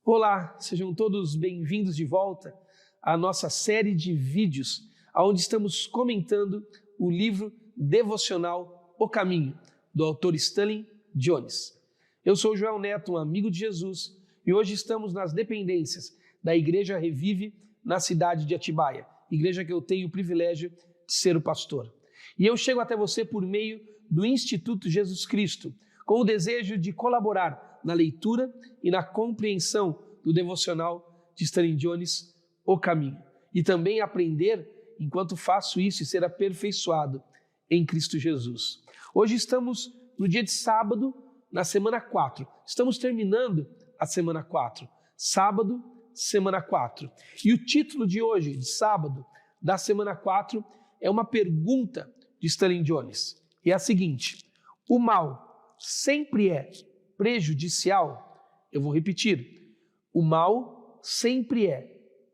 Olá, sejam todos bem-vindos de volta à nossa série de vídeos, onde estamos comentando o livro devocional O Caminho, do autor Stanley Jones. Eu sou Joel Neto, um amigo de Jesus, e hoje estamos nas dependências da Igreja Revive, na cidade de Atibaia, igreja que eu tenho o privilégio de ser o pastor. E eu chego até você por meio do Instituto Jesus Cristo, com o desejo de colaborar na leitura e na compreensão do devocional de Stanley Jones, O Caminho. E também aprender, enquanto faço isso, e ser aperfeiçoado em Cristo Jesus. Hoje estamos no dia de sábado, na semana 4. Estamos terminando a semana 4. Sábado, semana 4. E o título de hoje, de sábado, da semana 4, é uma pergunta de Stanley Jones. E é a seguinte: o mal sempre é prejudicial? Eu vou repetir. O mal sempre é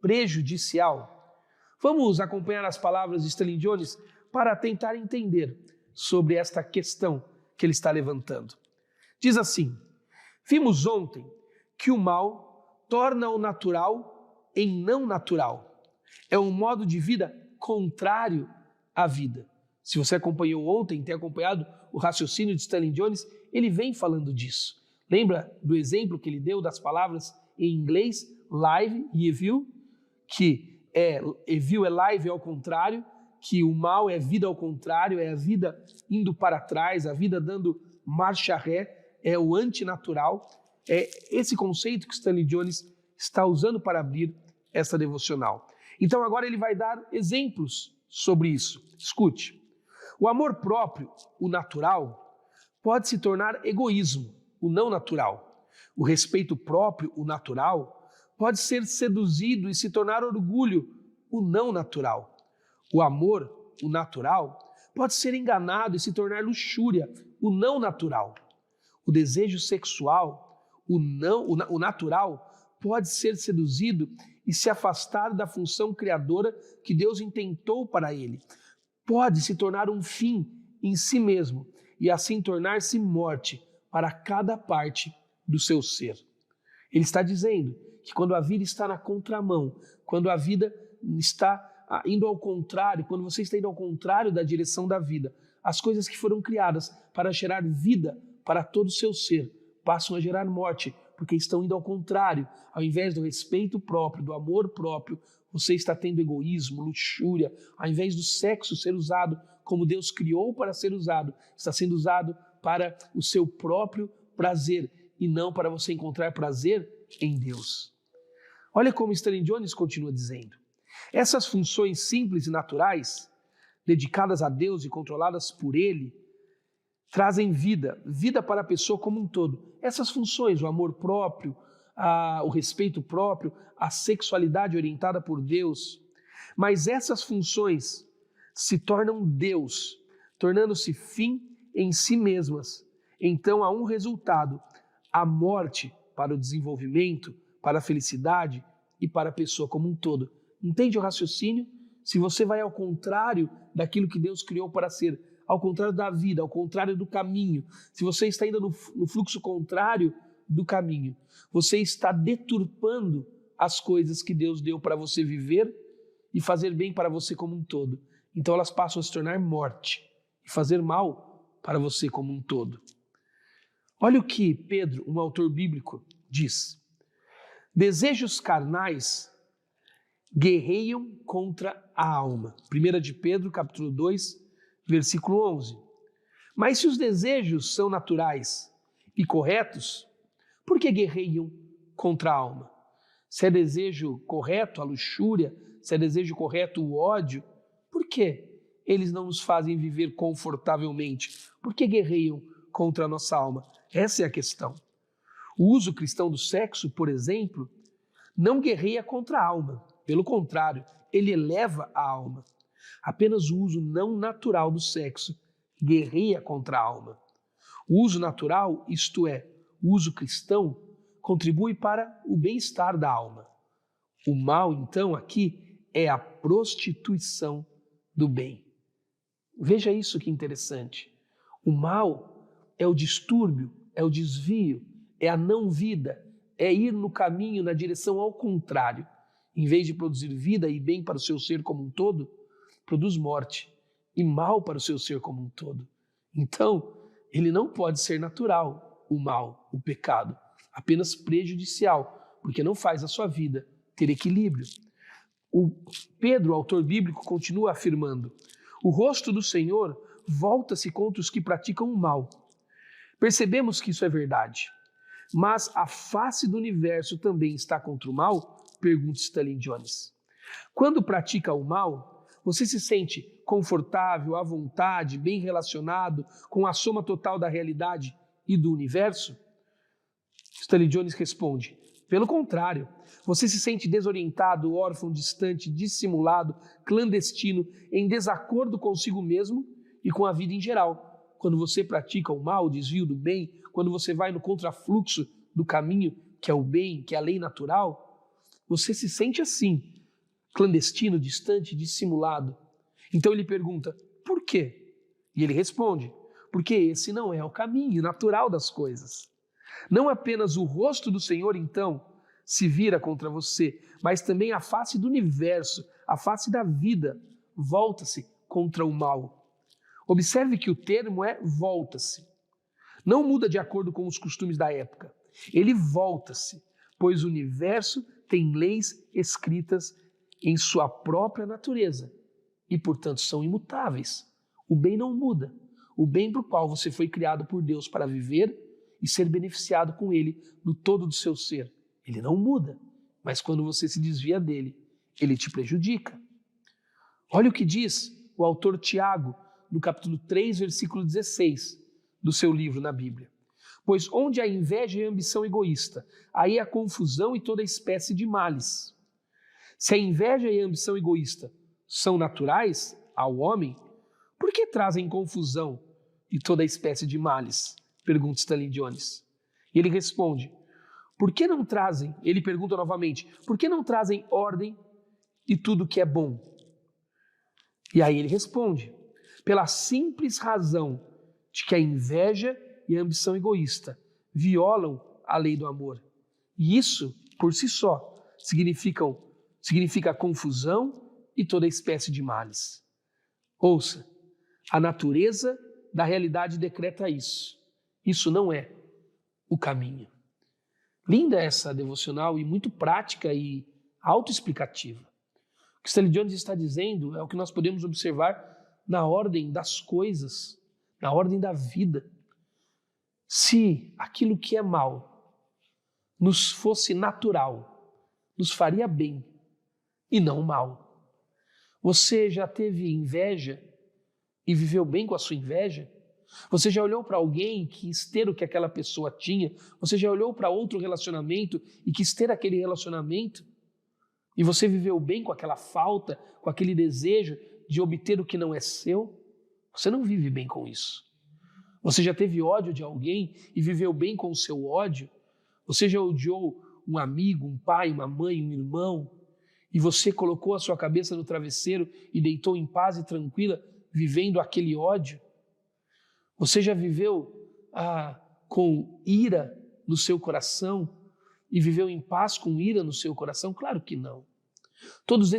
prejudicial? Vamos acompanhar as palavras de Stanley Jones para tentar entender sobre esta questão que ele está levantando. Diz assim: vimos ontem que o mal torna o natural em não natural. É um modo de vida contrário à vida. Se você acompanhou ontem, tem acompanhado o raciocínio de Stanley Jones, ele vem falando disso. Lembra do exemplo que ele deu das palavras em inglês, live e evil? Que evil é live ao contrário, que o mal é vida ao contrário, é a vida indo para trás, a vida dando marcha ré, é o antinatural. É esse conceito que Stanley Jones está usando para abrir essa devocional. Então agora ele vai dar exemplos sobre isso. Escute. O amor próprio, o natural, pode se tornar egoísmo, o não natural. O respeito próprio, o natural, pode ser seduzido e se tornar orgulho, o não natural. O amor, o natural, pode ser enganado e se tornar luxúria, o não natural. O desejo sexual, o natural, pode ser seduzido e se afastar da função criadora que Deus intentou para ele. Pode se tornar um fim em si mesmo e assim tornar-se morte para cada parte do seu ser. Ele está dizendo que quando a vida está na contramão, quando a vida está indo ao contrário, quando você está indo ao contrário da direção da vida, as coisas que foram criadas para gerar vida para todo o seu ser passam a gerar morte, porque estão indo ao contrário. Ao invés do respeito próprio, do amor próprio, você está tendo egoísmo, luxúria. Ao invés do sexo ser usado como Deus criou para ser usado, está sendo usado para o seu próprio prazer e não para você encontrar prazer em Deus. Olha como Stanley Jones continua dizendo. Essas funções simples e naturais, dedicadas a Deus e controladas por Ele, trazem vida para a pessoa como um todo. Essas funções, o amor próprio, o respeito próprio, a sexualidade orientada por Deus, mas essas funções se tornam Deus, tornando-se fim em si mesmas. Então há um resultado, a morte para o desenvolvimento, para a felicidade e para a pessoa como um todo. Entende o raciocínio? Se você vai ao contrário daquilo que Deus criou para ser, ao contrário da vida, ao contrário do caminho, se você está indo no fluxo contrário do caminho, você está deturpando as coisas que Deus deu para você viver e fazer bem para você como um todo. Então elas passam a se tornar morte e fazer mal para você como um todo. Olha o que Pedro, um autor bíblico, diz. Desejos carnais guerreiam contra a alma. 1 de Pedro, capítulo 2, versículo 11. Mas se os desejos são naturais e corretos, por que guerreiam contra a alma? Se é desejo correto a luxúria, se é desejo correto o ódio, por que eles não nos fazem viver confortavelmente? Por que guerreiam contra a nossa alma? Essa é a questão. O uso cristão do sexo, por exemplo, não guerreia contra a alma. Pelo contrário, ele eleva a alma. Apenas o uso não natural do sexo guerreia contra a alma. O uso natural, isto é, o uso cristão, contribui para o bem-estar da alma. O mal, então, aqui é a prostituição do bem. Veja isso que interessante. O mal é o distúrbio, é o desvio, é a não vida, é ir no caminho na direção ao contrário. Em vez de produzir vida e bem para o seu ser como um todo, produz morte e mal para o seu ser como um todo. Então, ele não pode ser natural, o mal, o pecado, apenas prejudicial, porque não faz a sua vida ter equilíbrio. O Pedro, autor bíblico, continua afirmando: o rosto do Senhor volta-se contra os que praticam o mal. Percebemos que isso é verdade. Mas a face do universo também está contra o mal? Pergunta Stanley Jones. Quando pratica o mal, você se sente confortável, à vontade, bem relacionado com a soma total da realidade e do universo? Stanley Jones responde: pelo contrário, você se sente desorientado, órfão, distante, dissimulado, clandestino, em desacordo consigo mesmo e com a vida em geral. Quando você pratica o mal, o desvio do bem, quando você vai no contrafluxo do caminho, que é o bem, que é a lei natural, você se sente assim, clandestino, distante, dissimulado. Então ele pergunta: por quê? E ele responde: porque esse não é o caminho natural das coisas. Não apenas o rosto do Senhor, então, se vira contra você, mas também a face do universo, a face da vida, volta-se contra o mal. Observe que o termo é volta-se. Não muda de acordo com os costumes da época. Ele volta-se, pois o universo tem leis escritas em sua própria natureza e, portanto, são imutáveis. O bem não muda. O bem para o qual você foi criado por Deus para viver e ser beneficiado com ele no todo do seu ser. Ele não muda, mas quando você se desvia dele, ele te prejudica. Olha o que diz o autor Tiago, no capítulo 3, versículo 16 do seu livro na Bíblia. Pois onde há inveja e ambição egoísta, aí há confusão e toda espécie de males. Se a inveja e a ambição egoísta são naturais ao homem, por que trazem confusão e toda espécie de males? Pergunta Stanley Jones. E ele responde: por que não trazem, ele pergunta novamente, por que não trazem ordem e tudo que é bom? E aí ele responde: pela simples razão de que a inveja e a ambição egoísta violam a lei do amor. E isso, por si só, significa confusão e toda espécie de males. Ouça, a natureza da realidade decreta isso. Isso não é o caminho. Linda essa devocional e muito prática e autoexplicativa. O que Stanley Jones está dizendo é o que nós podemos observar na ordem das coisas, na ordem da vida. Se aquilo que é mal nos fosse natural, nos faria bem e não mal. Você já teve inveja e viveu bem com a sua inveja? Você já olhou para alguém e quis ter o que aquela pessoa tinha? Você já olhou para outro relacionamento e quis ter aquele relacionamento? E você viveu bem com aquela falta, com aquele desejo de obter o que não é seu? Você não vive bem com isso. Você já teve ódio de alguém e viveu bem com o seu ódio? Você já odiou um amigo, um pai, uma mãe, um irmão? E você colocou a sua cabeça no travesseiro e deitou em paz e tranquila, vivendo aquele ódio? Você já viveu com ira no seu coração e viveu em paz com ira no seu coração? Claro que não. Todos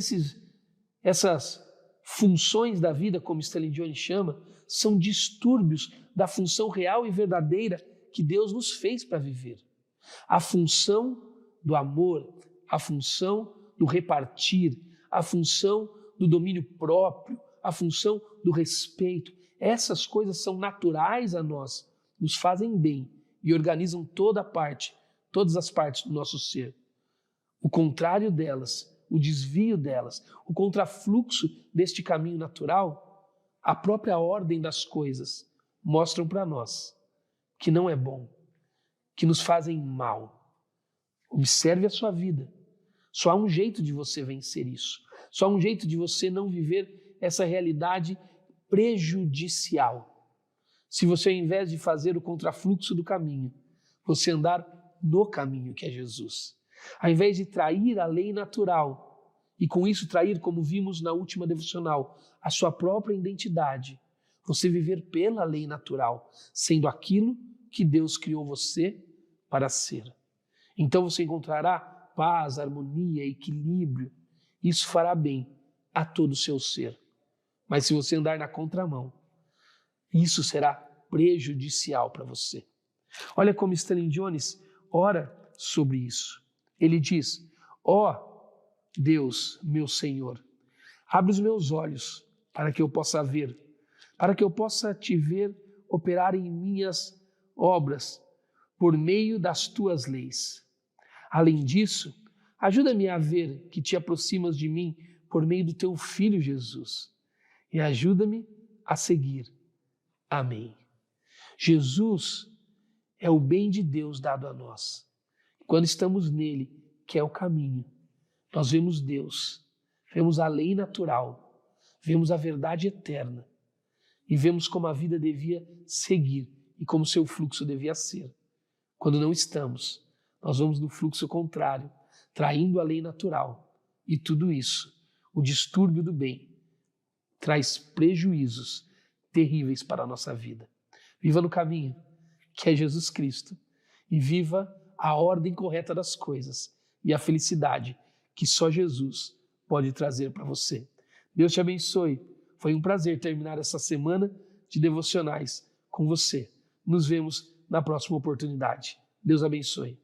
essas funções da vida, como Stanley Jones chama, são distúrbios da função real e verdadeira que Deus nos fez para viver. A função do amor, a função do repartir, a função do domínio próprio, a função do respeito. Essas coisas são naturais a nós, nos fazem bem e organizam todas as partes do nosso ser. O contrário delas, o desvio delas, o contrafluxo deste caminho natural, a própria ordem das coisas mostram para nós que não é bom, que nos fazem mal. Observe a sua vida. Só há um jeito de você vencer isso. Só há um jeito de você não viver essa realidade prejudicial. Se você, ao invés de fazer o contrafluxo do caminho, você andar no caminho que é Jesus. Ao invés de trair a lei natural e com isso trair, como vimos na última devocional, a sua própria identidade, você viver pela lei natural, sendo aquilo que Deus criou você para ser. Então você encontrará paz, harmonia, equilíbrio. Isso fará bem a todo o seu ser. Mas se você andar na contramão, isso será prejudicial para você. Olha como Stanley Jones ora sobre isso. Ele diz: ó Deus, meu Senhor, abre os meus olhos para que eu possa ver, para que eu possa te ver operar em minhas obras por meio das tuas leis. Além disso, ajuda-me a ver que te aproximas de mim por meio do teu Filho Jesus e ajuda-me a seguir. Amém. Jesus é o bem de Deus dado a nós. Quando estamos nele, que é o caminho, nós vemos Deus, vemos a lei natural, vemos a verdade eterna e vemos como a vida devia seguir e como seu fluxo devia ser. Quando não estamos, nós vamos no fluxo contrário, traindo a lei natural. E tudo isso, o distúrbio do bem, traz prejuízos terríveis para a nossa vida. Viva no caminho, que é Jesus Cristo, e viva a ordem correta das coisas e a felicidade que só Jesus pode trazer para você. Deus te abençoe. Foi um prazer terminar essa semana de devocionais com você. Nos vemos na próxima oportunidade. Deus abençoe.